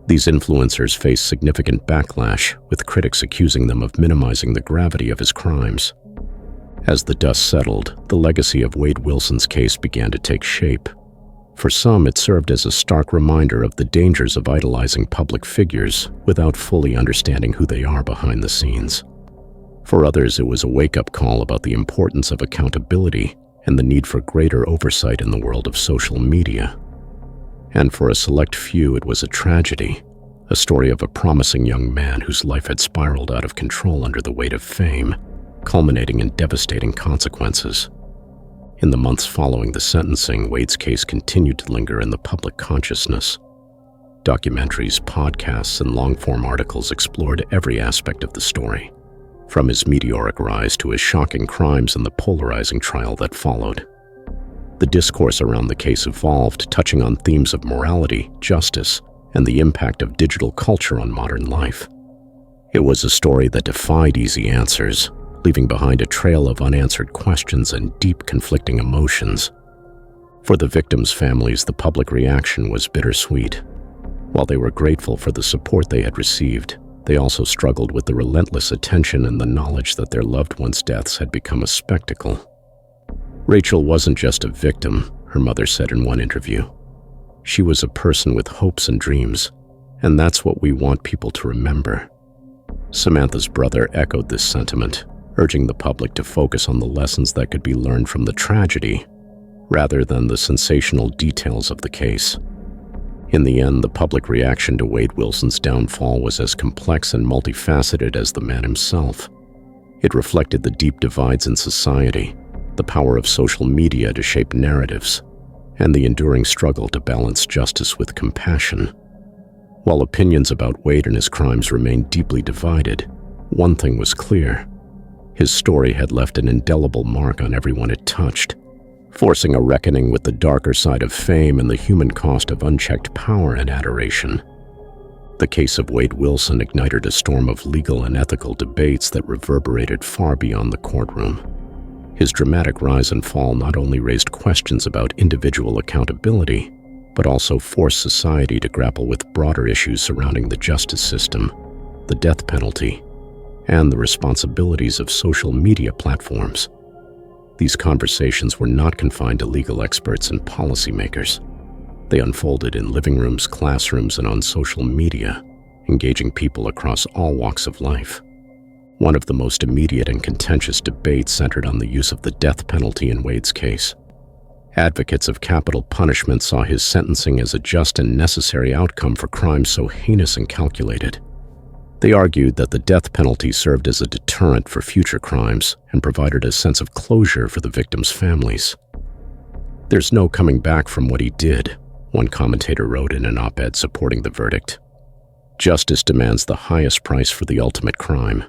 These influencers faced significant backlash, with critics accusing them of minimizing the gravity of his crimes. As the dust settled, the legacy of Wade Wilson's case began to take shape. For some, it served as a stark reminder of the dangers of idolizing public figures without fully understanding who they are behind the scenes. For others, it was a wake-up call about the importance of accountability and the need for greater oversight in the world of social media. And for a select few, it was a tragedy, a story of a promising young man whose life had spiraled out of control under the weight of fame, culminating in devastating consequences. In the months following the sentencing, Wade's case continued to linger in the public consciousness. Documentaries, podcasts, and long-form articles explored every aspect of the story, from his meteoric rise to his shocking crimes and the polarizing trial that followed. The discourse around the case evolved, touching on themes of morality, justice, and the impact of digital culture on modern life. It was a story that defied easy answers, leaving behind a trail of unanswered questions and deep conflicting emotions. For the victims' families, the public reaction was bittersweet. While they were grateful for the support they had received, they also struggled with the relentless attention and the knowledge that their loved ones' deaths had become a spectacle. Rachel wasn't just a victim, her mother said in one interview. She was a person with hopes and dreams, and that's what we want people to remember. Samantha's brother echoed this sentiment, urging the public to focus on the lessons that could be learned from the tragedy, rather than the sensational details of the case. In the end, the public reaction to Wade Wilson's downfall was as complex and multifaceted as the man himself. It reflected the deep divides in society, the power of social media to shape narratives, and the enduring struggle to balance justice with compassion. While opinions about Wade and his crimes remained deeply divided, one thing was clear: his story had left an indelible mark on everyone it touched, forcing a reckoning with the darker side of fame and the human cost of unchecked power and adoration. The case of Wade Wilson ignited a storm of legal and ethical debates that reverberated far beyond the courtroom. His dramatic rise and fall not only raised questions about individual accountability, but also forced society to grapple with broader issues surrounding the justice system, the death penalty, and the responsibilities of social media platforms. These conversations were not confined to legal experts and policymakers. They unfolded in living rooms, classrooms, and on social media, engaging people across all walks of life. One of the most immediate and contentious debates centered on the use of the death penalty in Wade's case. Advocates of capital punishment saw his sentencing as a just and necessary outcome for crimes so heinous and calculated, They argued that the death penalty served as a deterrent for future crimes and provided a sense of closure for the victims' families. "There's no coming back from what he did," one commentator wrote in an op-ed supporting the verdict. "Justice demands the highest price for the ultimate crime."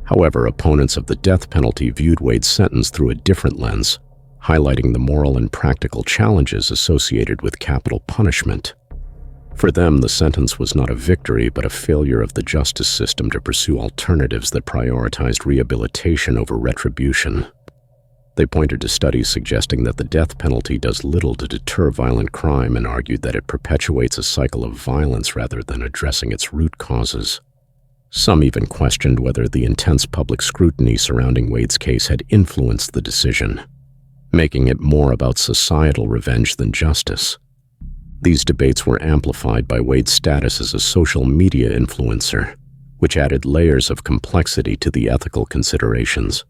However, opponents of the death penalty viewed Wade's sentence through a different lens, highlighting the moral and practical challenges associated with capital punishment. For them, the sentence was not a victory but a failure of the justice system to pursue alternatives that prioritized rehabilitation over retribution. They pointed to studies suggesting that the death penalty does little to deter violent crime and argued that it perpetuates a cycle of violence rather than addressing its root causes. Some even questioned whether the intense public scrutiny surrounding Wade's case had influenced the decision, making it more about societal revenge than justice. These debates were amplified by Wade's status as a social media influencer, which added layers of complexity to the ethical considerations.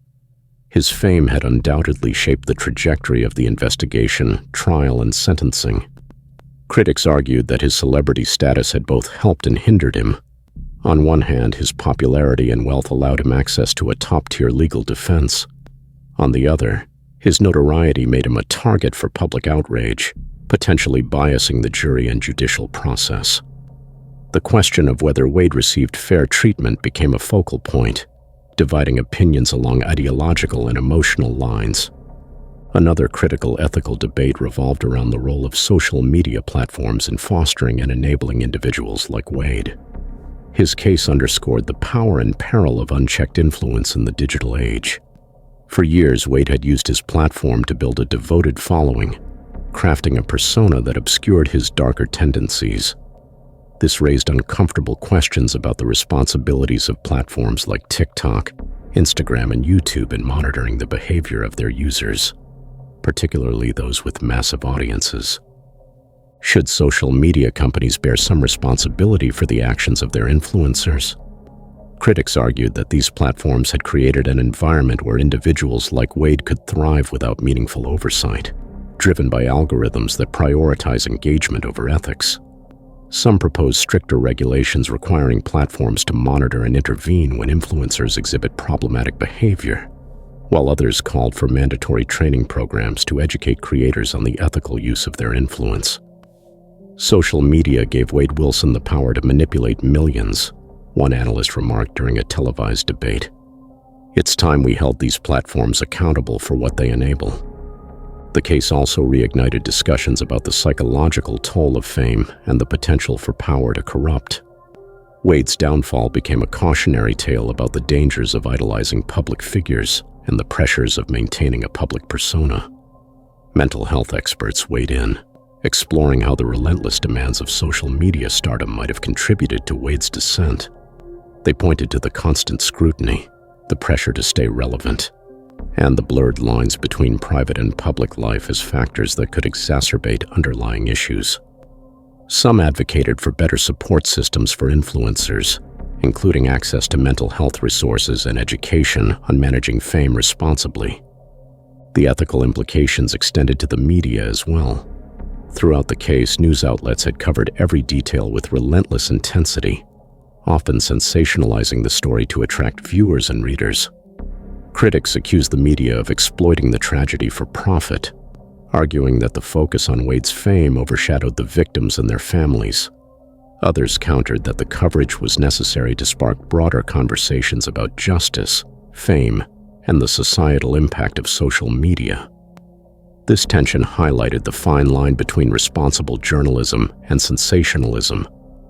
His fame had undoubtedly shaped the trajectory of the investigation, trial, and sentencing. Critics argued that his celebrity status had both helped and hindered him. On one hand, his popularity and wealth allowed him access to a top-tier legal defense. On the other, his notoriety made him a target for public outrage, potentially biasing the jury and judicial process. The question of whether Wade received fair treatment became a focal point, dividing opinions along ideological and emotional lines. Another critical ethical debate revolved around the role of social media platforms in fostering and enabling individuals like Wade. His case underscored the power and peril of unchecked influence in the digital age. For years, Wade had used his platform to build a devoted following, crafting a persona that obscured his darker tendencies. This raised uncomfortable questions about the responsibilities of platforms like TikTok, Instagram, and YouTube in monitoring the behavior of their users, particularly those with massive audiences. Should social media companies bear some responsibility for the actions of their influencers? Critics argued that these platforms had created an environment where individuals like Wade could thrive without meaningful oversight, driven by algorithms that prioritize engagement over ethics. Some proposed stricter regulations requiring platforms to monitor and intervene when influencers exhibit problematic behavior, while others called for mandatory training programs to educate creators on the ethical use of their influence. Social media gave Wade Wilson the power to manipulate millions, one analyst remarked during a televised debate. "It's time we held these platforms accountable for what they enable." The case also reignited discussions about the psychological toll of fame and the potential for power to corrupt. Wade's downfall became a cautionary tale about the dangers of idolizing public figures and the pressures of maintaining a public persona. Mental health experts weighed in, exploring how the relentless demands of social media stardom might have contributed to Wade's descent. They pointed to the constant scrutiny, the pressure to stay relevant, and the blurred lines between private and public life as factors that could exacerbate underlying issues. Some advocated for better support systems for influencers, including access to mental health resources and education on managing fame responsibly. The ethical implications extended to the media as well. Throughout the case, news outlets had covered every detail with relentless intensity, often sensationalizing the story to attract viewers and readers. Critics accused the media of exploiting the tragedy for profit, arguing that the focus on Wade's fame overshadowed the victims and their families. Others countered that the coverage was necessary to spark broader conversations about justice, fame, and the societal impact of social media. This tension highlighted the fine line between responsible journalism and sensationalism,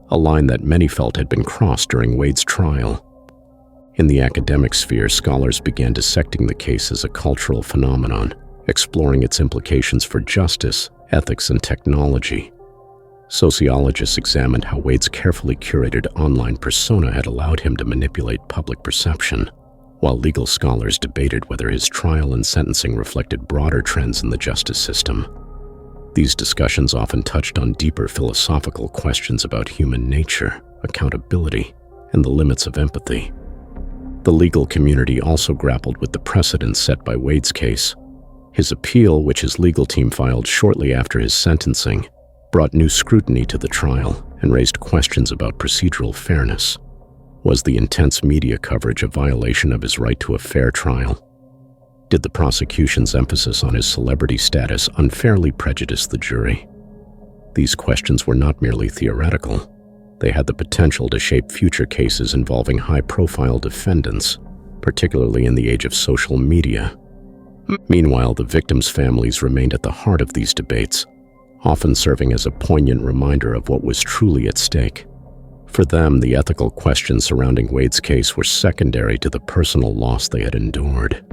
a line that many felt had been crossed during Wade's trial. In the academic sphere, scholars began dissecting the case as a cultural phenomenon, exploring its implications for justice, ethics, and technology. Sociologists examined how Wade's carefully curated online persona had allowed him to manipulate public perception, while legal scholars debated whether his trial and sentencing reflected broader trends in the justice system. These discussions often touched on deeper philosophical questions about human nature, accountability, and the limits of empathy. The legal community also grappled with the precedents set by Wade's case. His appeal, which his legal team filed shortly after his sentencing, brought new scrutiny to the trial and raised questions about procedural fairness. Was the intense media coverage a violation of his right to a fair trial? Did the prosecution's emphasis on his celebrity status unfairly prejudice the jury? These questions were not merely theoretical. They had the potential to shape future cases involving high-profile defendants, particularly in the age of social media. Meanwhile, the victims' families remained at the heart of these debates, often serving as a poignant reminder of what was truly at stake. For them, the ethical questions surrounding Wade's case were secondary to the personal loss they had endured.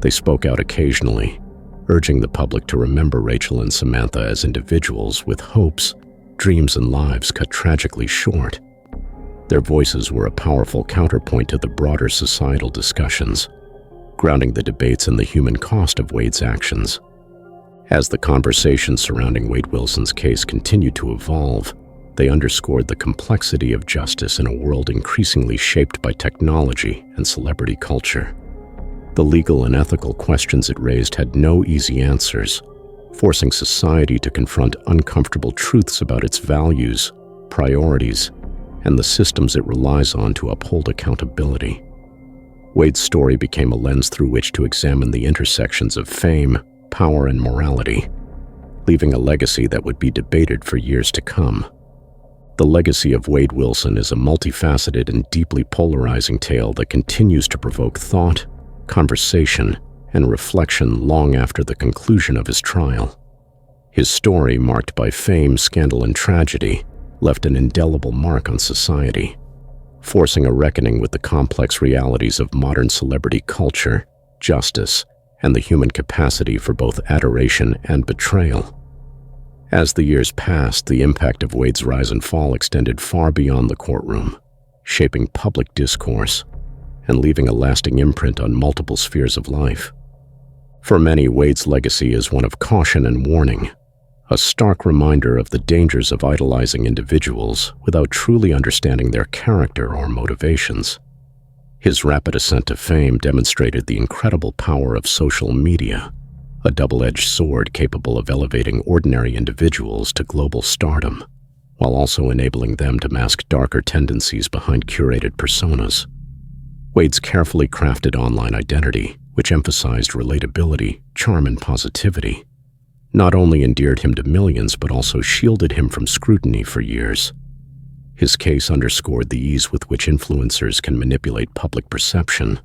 They spoke out occasionally, urging the public to remember Rachel and Samantha as individuals with hopes, dreams, and lives cut tragically short. Their voices were a powerful counterpoint to the broader societal discussions, grounding the debates in the human cost of Wade's actions. As the conversations surrounding Wade Wilson's case continued to evolve, they underscored the complexity of justice in a world increasingly shaped by technology and celebrity culture. The legal and ethical questions it raised had no easy answers, forcing society to confront uncomfortable truths about its values, priorities, and the systems it relies on to uphold accountability. Wade's story became a lens through which to examine the intersections of fame, power, and morality, leaving a legacy that would be debated for years to come. The legacy of Wade Wilson is a multifaceted and deeply polarizing tale that continues to provoke thought, conversation, and reflection long after the conclusion of his trial. His story, marked by fame, scandal, and tragedy, left an indelible mark on society, forcing a reckoning with the complex realities of modern celebrity culture, justice, and the human capacity for both adoration and betrayal. As the years passed, the impact of Wade's rise and fall extended far beyond the courtroom, shaping public discourse and leaving a lasting imprint on multiple spheres of life. For many, Wade's legacy is one of caution and warning, a stark reminder of the dangers of idolizing individuals without truly understanding their character or motivations. His rapid ascent to fame demonstrated the incredible power of social media, a double-edged sword capable of elevating ordinary individuals to global stardom, while also enabling them to mask darker tendencies behind curated personas. Wade's carefully crafted online identity, which emphasized relatability, charm, and positivity, not only endeared him to millions but also shielded him from scrutiny for years. His case underscored the ease with which influencers can manipulate public perception,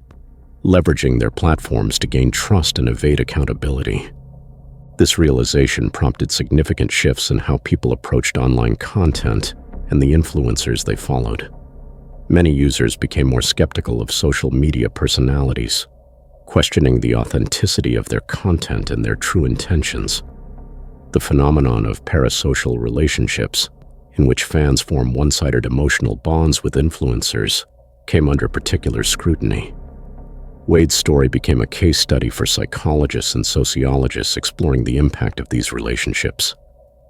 leveraging their platforms to gain trust and evade accountability. This realization prompted significant shifts in how people approached online content and the influencers they followed. Many users became more skeptical of social media personalities, questioning the authenticity of their content and their true intentions. The phenomenon of parasocial relationships, in which fans form one-sided emotional bonds with influencers, came under particular scrutiny. Wade's story became a case study for psychologists and sociologists exploring the impact of these relationships,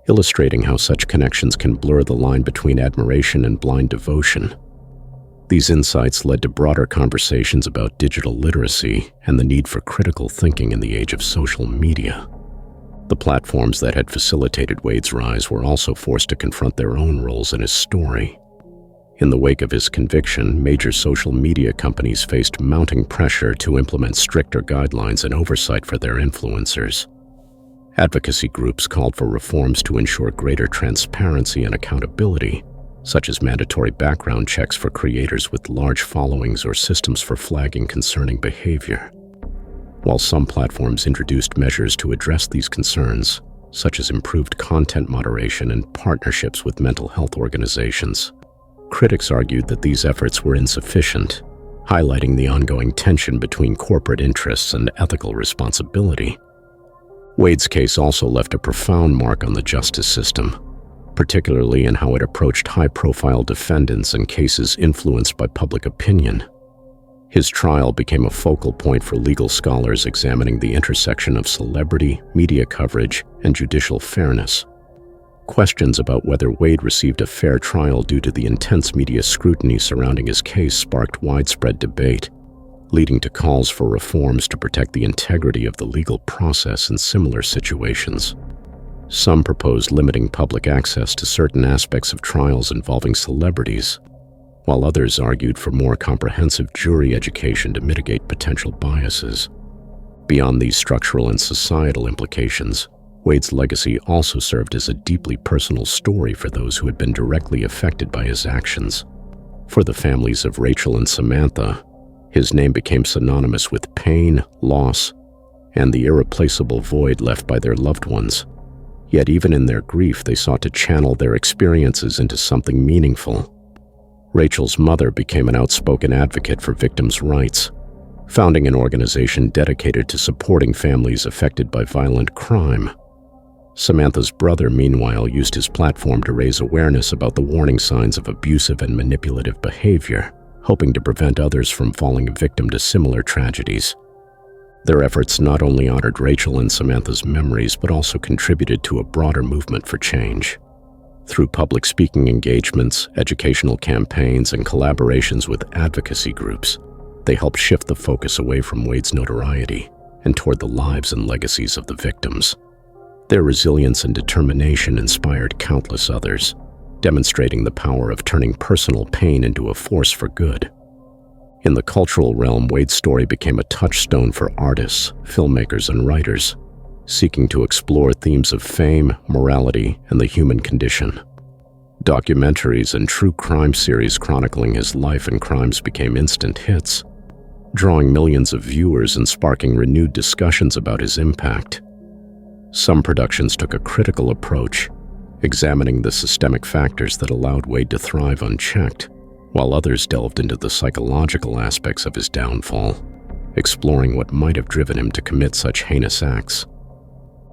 illustrating how such connections can blur the line between admiration and blind devotion. These insights led to broader conversations about digital literacy and the need for critical thinking in the age of social media. The platforms that had facilitated Wade's rise were also forced to confront their own roles in his story. In the wake of his conviction, major social media companies faced mounting pressure to implement stricter guidelines and oversight for their influencers. Advocacy groups called for reforms to ensure greater transparency and accountability, such as mandatory background checks for creators with large followings or systems for flagging concerning behavior. While some platforms introduced measures to address these concerns, such as improved content moderation and partnerships with mental health organizations, critics argued that these efforts were insufficient, highlighting the ongoing tension between corporate interests and ethical responsibility. Wade's case also left a profound mark on the justice system, particularly in how it approached high-profile defendants and cases influenced by public opinion. His trial became a focal point for legal scholars examining the intersection of celebrity, media coverage, and judicial fairness. Questions about whether Wade received a fair trial due to the intense media scrutiny surrounding his case sparked widespread debate, leading to calls for reforms to protect the integrity of the legal process in similar situations. Some proposed limiting public access to certain aspects of trials involving celebrities, while others argued for more comprehensive jury education to mitigate potential biases. Beyond these structural and societal implications, Wade's legacy also served as a deeply personal story for those who had been directly affected by his actions. For the families of Rachel and Samantha, his name became synonymous with pain, loss, and the irreplaceable void left by their loved ones. Yet even in their grief, they sought to channel their experiences into something meaningful. Rachel's mother became an outspoken advocate for victims' rights, founding an organization dedicated to supporting families affected by violent crime. Samantha's brother, meanwhile, used his platform to raise awareness about the warning signs of abusive and manipulative behavior, hoping to prevent others from falling victim to similar tragedies. Their efforts not only honored Rachel and Samantha's memories, but also contributed to a broader movement for change. Through public speaking engagements, educational campaigns, and collaborations with advocacy groups, they helped shift the focus away from Wade's notoriety and toward the lives and legacies of the victims. Their resilience and determination inspired countless others, demonstrating the power of turning personal pain into a force for good. In the cultural realm, Wade's story became a touchstone for artists, filmmakers, and writers, seeking to explore themes of fame, morality, and the human condition. Documentaries and true crime series chronicling his life and crimes became instant hits, drawing millions of viewers and sparking renewed discussions about his impact. Some productions took a critical approach, examining the systemic factors that allowed Wade to thrive unchecked, while others delved into the psychological aspects of his downfall, exploring what might have driven him to commit such heinous acts.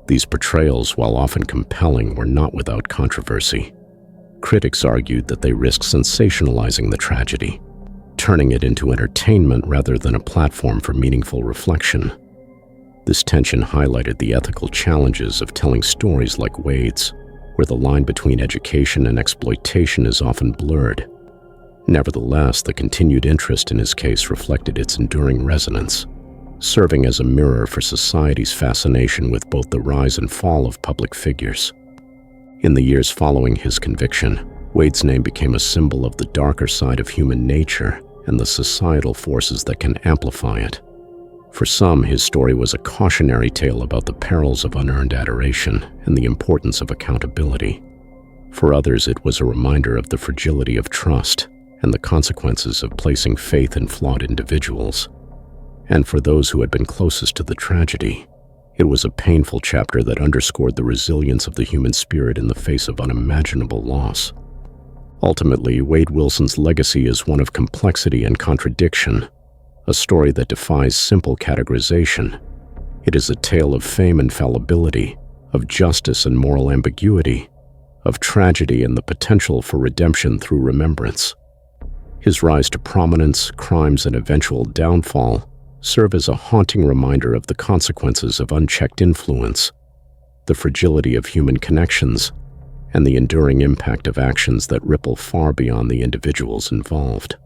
These portrayals, while often compelling, were not without controversy. Critics argued that they risked sensationalizing the tragedy, turning it into entertainment rather than a platform for meaningful reflection. This tension highlighted the ethical challenges of telling stories like Wade's, where the line between education and exploitation is often blurred. Nevertheless, the continued interest in his case reflected its enduring resonance, serving as a mirror for society's fascination with both the rise and fall of public figures. In the years following his conviction, Wade's name became a symbol of the darker side of human nature and the societal forces that can amplify it. For some, his story was a cautionary tale about the perils of unearned adoration and the importance of accountability. For others, it was a reminder of the fragility of trust and the consequences of placing faith in flawed individuals. And for those who had been closest to the tragedy, it was a painful chapter that underscored the resilience of the human spirit in the face of unimaginable loss. Ultimately, Wade Wilson's legacy is one of complexity and contradiction, a story that defies simple categorization. It is a tale of fame and fallibility, of justice and moral ambiguity, of tragedy and the potential for redemption through remembrance. His rise to prominence, crimes, and eventual downfall serve as a haunting reminder of the consequences of unchecked influence, the fragility of human connections, and the enduring impact of actions that ripple far beyond the individuals involved.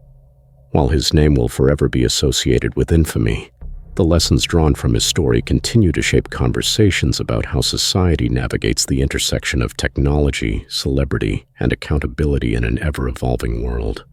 While his name will forever be associated with infamy, the lessons drawn from his story continue to shape conversations about how society navigates the intersection of technology, celebrity, and accountability in an ever-evolving world.